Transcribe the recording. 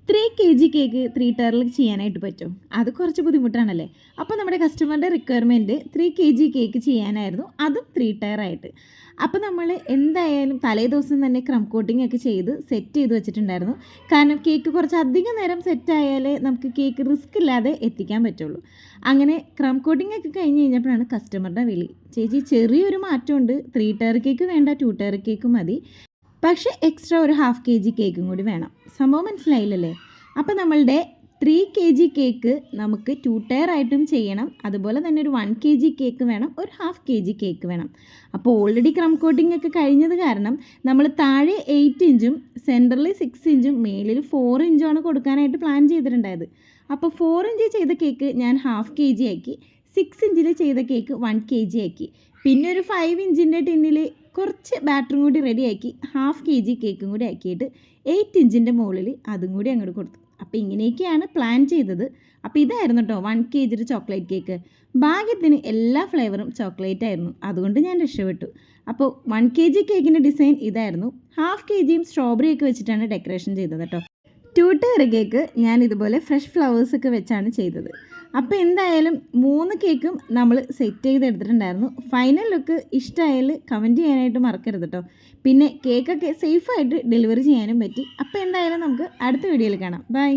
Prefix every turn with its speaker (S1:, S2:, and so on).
S1: 3 kg cake 3 ടയറിൽ ചെയ്യാനായിട്ട് പറ്റും. അത് കുറച്ച് ബുദ്ധിമുട്ടാണല്ലേ. അപ്പോൾ നമ്മുടെ കസ്റ്റമറുടെ റിക്വയർമെൻറ്റ് 3 kg കേക്ക് ചെയ്യാനായിരുന്നു, അതും 3 ടയറായിട്ട്. അപ്പോൾ നമ്മൾ എന്തായാലും തലേ ദിവസം തന്നെ ക്രം കോട്ടിംഗ് ഒക്കെ ചെയ്ത് സെറ്റ് ചെയ്ത് വെച്ചിട്ടുണ്ടായിരുന്നു. കാരണം കേക്ക് കുറച്ച് അധികം നേരം സെറ്റായാലേ നമുക്ക് കേക്ക് റിസ്ക് ഇല്ലാതെ എത്തിക്കാൻ പറ്റുള്ളൂ. അങ്ങനെ ക്രം കോട്ടിംഗ് ഒക്കെ കഴിഞ്ഞ് കഴിഞ്ഞപ്പോഴാണ് കസ്റ്റമറുടെ വിളി, ചേച്ചി ചെറിയൊരു മാറ്റമുണ്ട്, 3 ടയർ കേക്ക് വേണ്ട, 2 ടയർ കേക്ക് മതി, പക്ഷേ എക്സ്ട്രാ ഒരു 1/2 kg കേക്കും കൂടി വേണം. സംഭവം മനസ്സിലായില്ലല്ലേ? അപ്പോൾ നമ്മളുടെ 3 kg കേക്ക് നമുക്ക് 2 ടയർ ആയിട്ടും ചെയ്യണം, അതുപോലെ തന്നെ ഒരു 1 kg കേക്ക് വേണം, ഒരു 1/2 kg കേക്ക് വേണം. അപ്പോൾ ഓൾറെഡി ക്രം കോട്ടിംഗ് ഒക്കെ കഴിഞ്ഞത് കാരണം നമ്മൾ താഴെ 8 ഇഞ്ചും സെൻറ്ററിൽ 6 ഇഞ്ചും മേലിൽ 4 ഇഞ്ചുമാണ് കൊടുക്കാനായിട്ട് പ്ലാൻ ചെയ്തിട്ടുണ്ടായത്. അപ്പോൾ 4 ഇഞ്ച് ചെയ്ത കേക്ക് ഞാൻ 1/2 kg ആക്കി, 6 ഇഞ്ചിൽ ചെയ്ത കേക്ക് 1 kg ആക്കി, പിന്നെ ഒരു 5 ഇഞ്ചിൻ്റെ ടിന്നിൽ കുറച്ച് ബാറ്ററും കൂടി റെഡിയാക്കി 1/2 kg കേക്കും കൂടി ആക്കിയിട്ട് 8 ഇഞ്ചിൻ്റെ മുകളിൽ അതും കൂടി അങ്ങോട്ട് കൊടുത്തു. അപ്പോൾ ഇങ്ങനെയൊക്കെയാണ് പ്ലാൻ ചെയ്തത്. അപ്പോൾ ഇതായിരുന്നു കേട്ടോ 1 kg ചോക്ലേറ്റ് കേക്ക്. ഭാഗ്യത്തിന് എല്ലാ ഫ്ലേവറും ചോക്ലേറ്റ് ആയിരുന്നു, അതുകൊണ്ട് ഞാൻ രക്ഷപ്പെട്ടു. അപ്പോൾ 1 kg കേക്കിൻ്റെ ഡിസൈൻ ഇതായിരുന്നു. 1/2 kg സ്ട്രോബെറി ഒക്കെ വെച്ചിട്ടാണ് ഡെക്കറേഷൻ ചെയ്തത് കേട്ടോ. 2 ടയർ കേക്ക് ഞാൻ ഇതുപോലെ ഫ്രഷ് ഫ്ലവേഴ്സൊക്കെ വെച്ചാണ് ചെയ്തത്. അപ്പോൾ എന്തായാലും 3 കേക്കും നമ്മൾ സെറ്റ് ചെയ്തെടുത്തിട്ടുണ്ടായിരുന്നു. ഫൈനൽ ലുക്ക് ഇഷ്ടമായാൽ കമൻറ്റ് ചെയ്യാനായിട്ട് മറക്കരുത് കേട്ടോ. പിന്നെ കേക്കൊക്കെ സേഫായിട്ട് ഡെലിവറി ചെയ്യാനും പറ്റി. അപ്പോൾ എന്തായാലും നമുക്ക് അടുത്ത വീഡിയോയിൽ കാണാം. ബൈ.